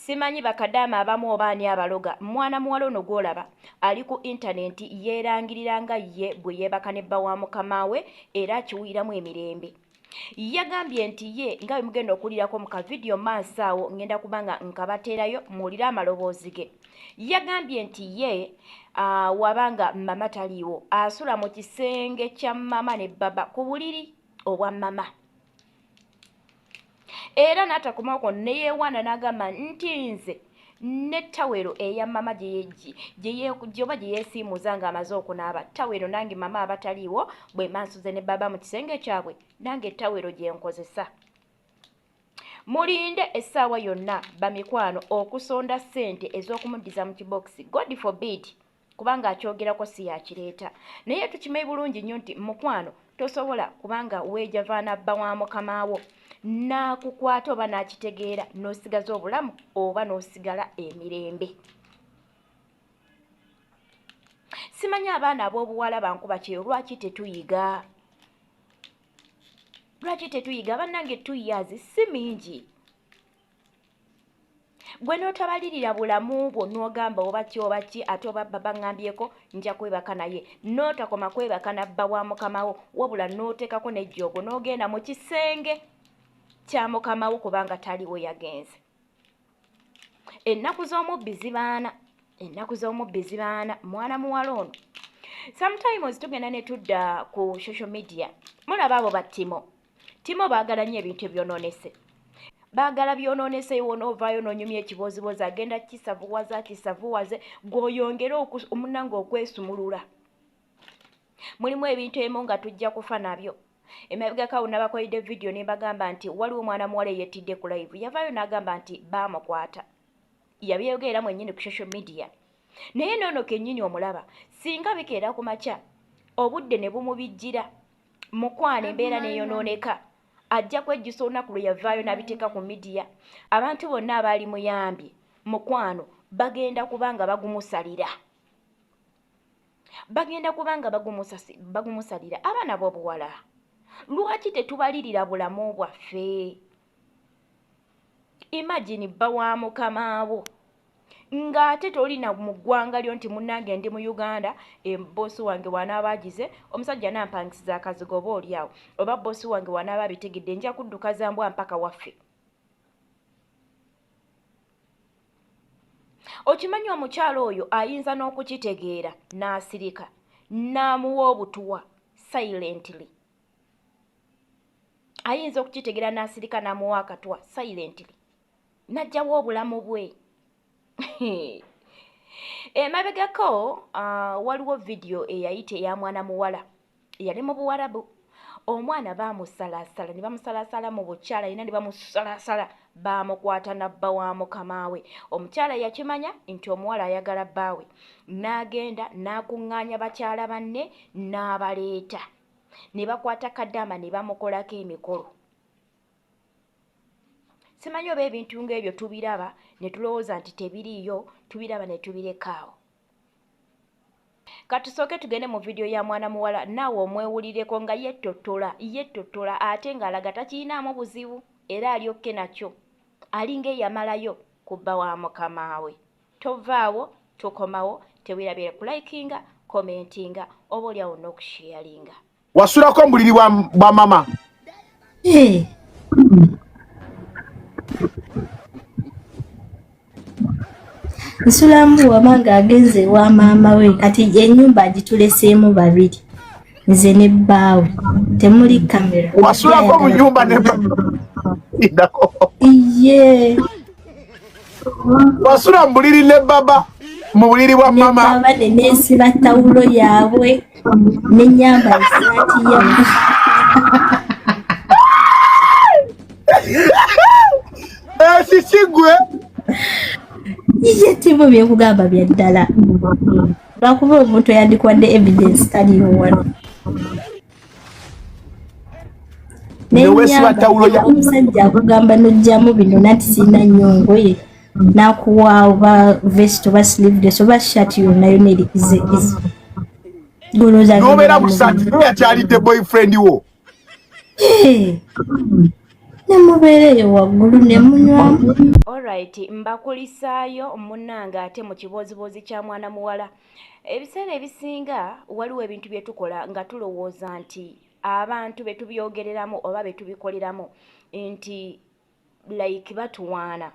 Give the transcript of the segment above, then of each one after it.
simanyi bakadama abamu obaani abaloga mwana muwala ono gwolaba ali ku intaneti yeerangirira nga ye bwe yeebaka ne bba wa mukama we era akiwuliramu emirembe. Yagambye nti ye nga bimugenda okuwulirako mu kavidiyo maaso awo ngenda kubanga nkabateerayo muwulire amaloboozi ge. Yagambye nti ye wabanga mama taliiwo asula mu kisenge kya mama ne baba ku buliri obwa mama. Era n'atakomako ne yeewaana n'agamba nti nze ne tawero eya mama gyoba gye yeesiimuuza ng'amaze okunaaba tawero nange mama abataliiwo bwe mansuze ne baba mu kisenge kyabwe nange tawero gye nkozesa. Mulinde essaawa yonna bamikwano okusonda ssente ez'okumuddiza mu kibokisi God forbid kubanga akyogerako si yakireeta. Naye tukimanyi bulungi nnyo nti mukwano tosobola kubanga weejavaana bba wa mukamaawo n'akukwata oba n'akitegeera n'osigaza obulamu oba n'osigala emirembe. Simanyi abaana ab'obuwala bankuba kyeyo lwaki tetuyiga? Lwaki tetuyiga? Bannange 2 years si mingi. Gwe n'otabalirira bulamu bwo n'ogamba oba ki ate oba baba ngambyeko nja kwebaka naye n'otakoma kwebaka na bba wa mukamawo wabula n'oteekako n'ejjoogo n'ogenda mu kisenge kya mukamawo kubanga taliwo yagenze. Ennaku z'omubbi zibaana mwana muwala ono. Sometimes tugenda ne tudda ku social media mulaba abo ba Timo baagala nnyo ebintu ebyonoonese. Baagala byonoonese wonoovaayo n'onyumya ekibozibozi agenda kisavuwaze gw'oyongera omunange okwesumulula. Mulimu ebintu ebimu nga tujja kufa nabyo. Emabegako awo nabakoledde vidiyo ne bagamba nti waliwo mwana muwala yeetidde ku live yavaayo n'agamba nti baamukwata. Yabyogerera mwennyini ku social media. Naye noono kennyini omulaba singa bikeera ku makya obudde ne bumubijjira mukwano embeera neeyonooneka ajja kwejjusa olunaku lwe yavaayo n'abiteeka ku midiya. Abantu bonna abaali muyambye mukwano bagenda kubanga bagumusalira. Abaana b'obuwala lwaki tetubalirira bulamu bwaffe? Imagine bba wa mukamaawo ng'ate tolina mu ggwanga lyo nti munnange ndi mu Uganda boosi wange wanaaba agize omusajja nampangisiza akazigo oba oli awo oba boosi wange wanaaba abitegedde nja kudduka za mbwa mpaka waffe. Okimanyi omukyalo oyo ayinza n'okukitegeera n'asirika n'amuwa obutuwa silently. Ayinza okukitegeera n'asirika n'amuwa akatuwa silently n'ajjawo obulamu bwe. Emabegako waliwo vidiyo eyayita eya mwana muwala yali mu Buwarabu. Omwana baamusalaasala ne bamusalaasala mu bukyala yina ne bamusalaasala baamukwata na bba wa mukamaawe. Omukyala yakimanya nti omuwala ayagala bbaawe n'agenda n'akuŋŋaanya bakyala banne n'abaleeta ne bakwata kaddaama ne bamukolako emikolo. Simanyi oba ebintu ng'ebyo tubiraba ne tulowooza nti tebiriiyo tubiraba ne tubirekaawo. Katusooke tugende mu vidiyo ya mwana muwala naawe omwewulireko nga yettotola ate ng'alaga takiinaamu buzibu era alyokke nakyo alinga eyamalayo ku bba wa mukamaawe. Tovaawo tukomawo teweerabira kulikinga commentinga oba oliawo n'okusharinga. Wasulako mbuliri bwa mama. Nsulamu wamanga agenze wa maama we kati ennyumba agituleseemu babiri nze ne bbaawe temuli kamera. Wasulako mu nyumba ne iye wasula mbuliri ne baba mu buliri bwa mama. Baba neesiba tawulo yaabwe n'ennyamba esaati ya kikigwe iye Timo byekugamba bya ddala lwakuba omuntu yandikwadde evidence taliyo wano. Omusajja akugamba n'ojjamu bino nati sirina nnyo ngoye n'akuwa oba vest oba sleeveless oba shirt yonna erize n'obeera busati yakyalidde boyfriend wo. ne mubeereyo waggulu ne munywamu. Alright, mbakulisaayo munnanga ate mu kibozibozi kya mwana muwala. Ebiseera ebisinga waliwo ebintu bye tukola nga tulowooza nti abantu be tubyogereramu oba be tubikoleramu nti like batuwaana.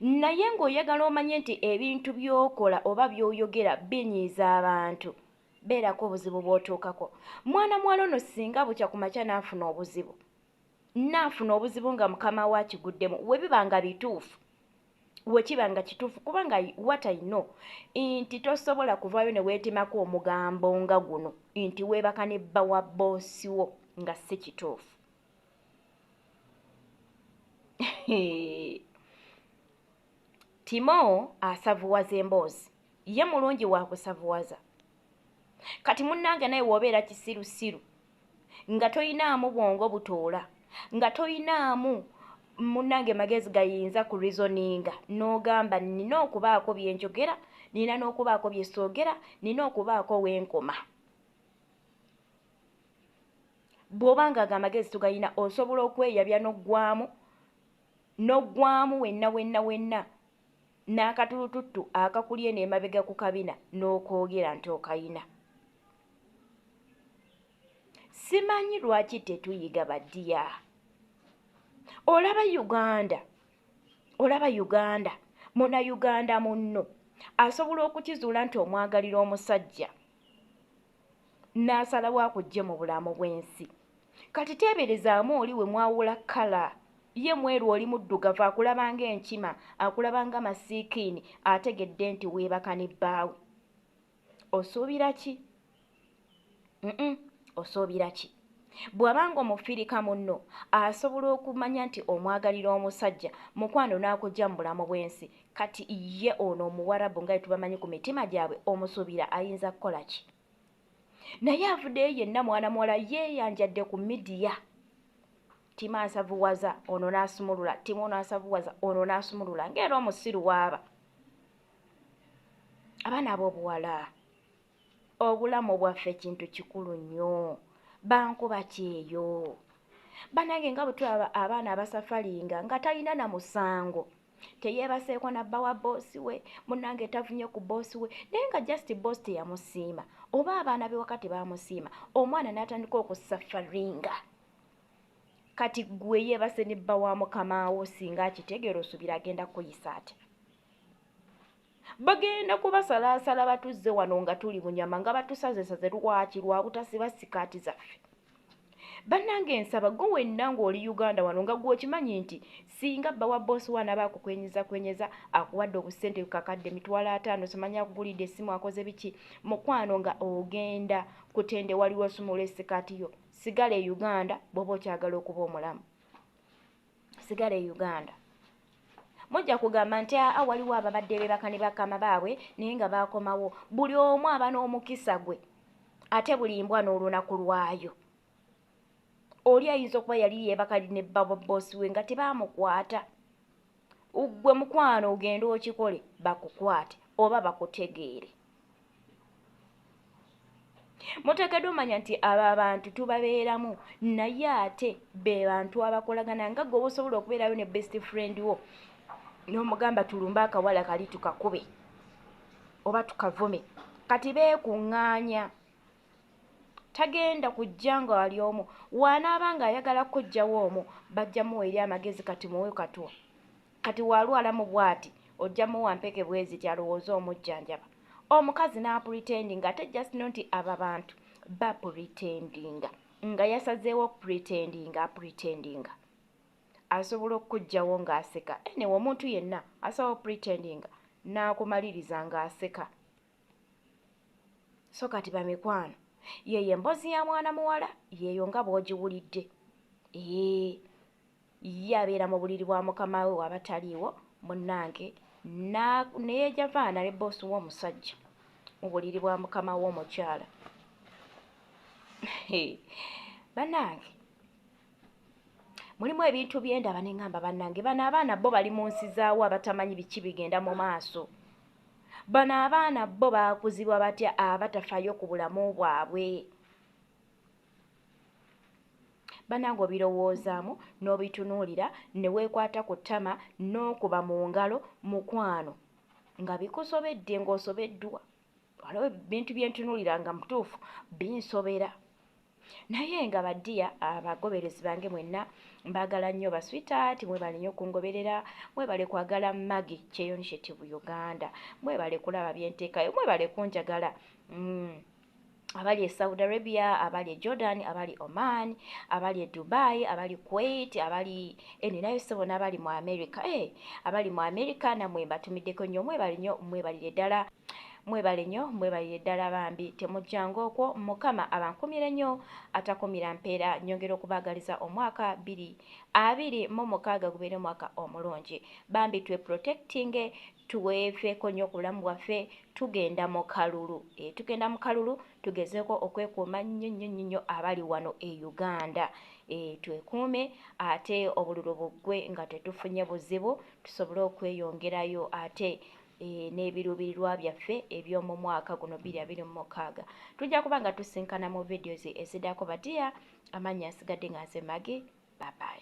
Naye ng'oyagala omanye nti ebintu by'okola oba by'oyogera binyiiza abantu, beerako obuzibu bw'otuukako. Mwana muwala ono singa bukya ku makya n'afuna obuzibu, naafuna obuzibu nga mukama we akiguddemu, we biba nga bituufu, we kiba nga kituufu, kubanga what I know nti tosobola kuvaayo ne weetemako omugambo nga guno nti weebaka ne bba wa boosi wo nga si kituufu. Timo asavuwaza emboozi, ye mulungi wa kusavuwaza. Kati munnange naye w'obeera kisirusiru nga toyinaamu bwongo butoola, nga toyinaamu munnange magezi gayinza ku reasoninga n'ogamba nina okubaako bye njogera, nina n'okubaako bye soogera, nina okubaako w'enkoma. Bw'obanga ag'amagezi tugayina osobola okweyabya n'oggwamu wenna n'akatulututtu akakulye n'emabega ku kabina n'okoogera nti okayina. Simanyi lwaki tetuyiga baddiya. Olaba Uganda, Munnayuganda munno asobola okukizuula nti omwagalira omusajja n'asalawo akujje mu bulamu bw'ensi. Kati teeberezaamu oli we mwawula kkala, ye mweru oli muddugavu, akulaba ng'enkima, akulaba nga masiikiini, ategedde nti weebaka ne bbaawe. Osuubira ki? Osuubira ki? Bw'abanga omufirika munno asobola okumanya nti omwagalira omusajja, mukwano n'akujja mu bulamu bw'ensi, kati ye ono omuwarabu nga tubamanyi ku mitima gyabwe, omusuubira ayinza kukola ki? Naye avuddeyo yenna mwana muwala yeeyanjadde ku midiya. Timo asavuwaza, ono n'asumulula, Timo n'asavuwaza, ono n'asumulula, ng'era omusiru waaba. Abaana ab'obuwala, obulamu bwaffe kintu kikulu nnyo, bankuba kyeyo. Bannange nga bwe tulaba abaana abasafalinga nga talina na musango, teyeebaseeko nabba wa boosi we, munnange tavunye ku boosi we, naye nga just boosi teyamusiima oba abaana be waka tebaamusiima, omwana n'atandika okusafaringa. Kati gwe yeebase ne bba wa mukama wo singa akitegeera osuubira agenda kuyisa ate. Bagenda kubasalaasala batuzze wano nga tuli bunyama nga batusazesaze lwaki lwa butasiba sikaati zaffe. Bannange nsaba gwe wenna ng'oli Uganda wano nga gwe okimanyi nti singa bba wa boosi wana baakukwenyeza akuwadde obusente bukakadde mitwalo 5, simanya akugulidde essimu akoze biki, mukwano nga ogenda kutende waliwo osumula esikaati yo. Sigala e Uganda bw'oba okyagala okuba omulamu. Sigala e Uganda. Mujja kugamba nti waliwo ababadde beebaka ne bakama baabwe naye nga baakomawo. Buli omu aba n'omukisa gwe, ate buli mbwa n'olunaku lwayo. Oli ayinza okuba yali yeebaka ne bba wa boosi we nga tebaamukwata. Gwe mukwano ogenda okikole bakukwate oba bakutegeere. Muteekeddwa omanya nti abo abantu tubabeeramu, naye ate be bantu abakolagana nga gwe osobola okubeerayo ne best friend wo n'omugamba tulumba akawala kali tukakube oba tukavume, kati beekuŋŋaanya. Tagenda kujja nga wali omu, wanaaba ng'ayagala kujjawo omu bajjamu eri amagezi kati muwe katwa. Kati walwalamu bw'ati ojjamu wampeke bwezi kyalowooza omujjanjaba. Omukazi n'apretendinga ate just nti aba bantu bapretendinga nga yasazeewo okupretendinga asobola okujjawo ng'aseka. Anyway, omuntu yenna asobola okupretendinga n'akumaliriza ng'aseka. So kati bamikwano, yeyo emboozi ya mwana muwala yeeyo nga bw'ogiwulidde. Ye abeera mu buliri bwa mukama we wabataliiwo munnange naye javaana ne boosi w'omusajja mu buliri bwa mukama w'omukyala. Bannange, mulimu ebintu byendaba ne ngamba bannange, bano abaana bo bali mu nsi zaawo abatamanyi biki bigenda mu maaso. Bano abaana bo baakuzibwa batya abatafaayo ku bulamu bwabwe. banange obirowoozaamu n'obitunuulira ne weekwata ku ttama n'okuba mu ngalo mukwano nga bikusobedde ng'osobeddwa. Waliwo ebintu bye ntunuulira nga mutuufu binsobera. Naye nga baddiya abagoberezi bange mwenna mbaagala nnyo baswitaati, mwebale nnyo kungoberera, mwebale kwagala Maggie Kyeyo Initiative Uganda, mwebale kulaba byenteekayo, mwebale kunjagala. Abali e Saudi Arabia, abali e Jordan, abali Oman, abali e Dubai, abali Kuwait, abali nayo sebo n'abali mu America. Abali mu America namwe mbatumiddeko nnyo, mwebale nnyo, mwebalire ddala. Mwebale nnyo, mwebalire ddala bambi, temujjanga okwo. Mukama abankumire nnyo, atakumira mpeera. Nyongera okubaagaliza omwaka 2026 gubeere omwaka omulungi. Bambi protecting, tuweefeeko nnyo ku bulamu bwaffe, tugenda mu kalulu. Tugenda mu kalulu, tugezeeko okwekuuma nnyo abali wano e Uganda. Twekuume ate obululu buggwe nga tetufunye buzibu, tusobole okweyongerayo ate n'ebiruubirirwa byaffe eby'omu mwaka guno 2026. Tujja kuba nga tusinkana mu videos eziddako. Badiya, amannya nsigadde nga nze Maggie. Bye bye.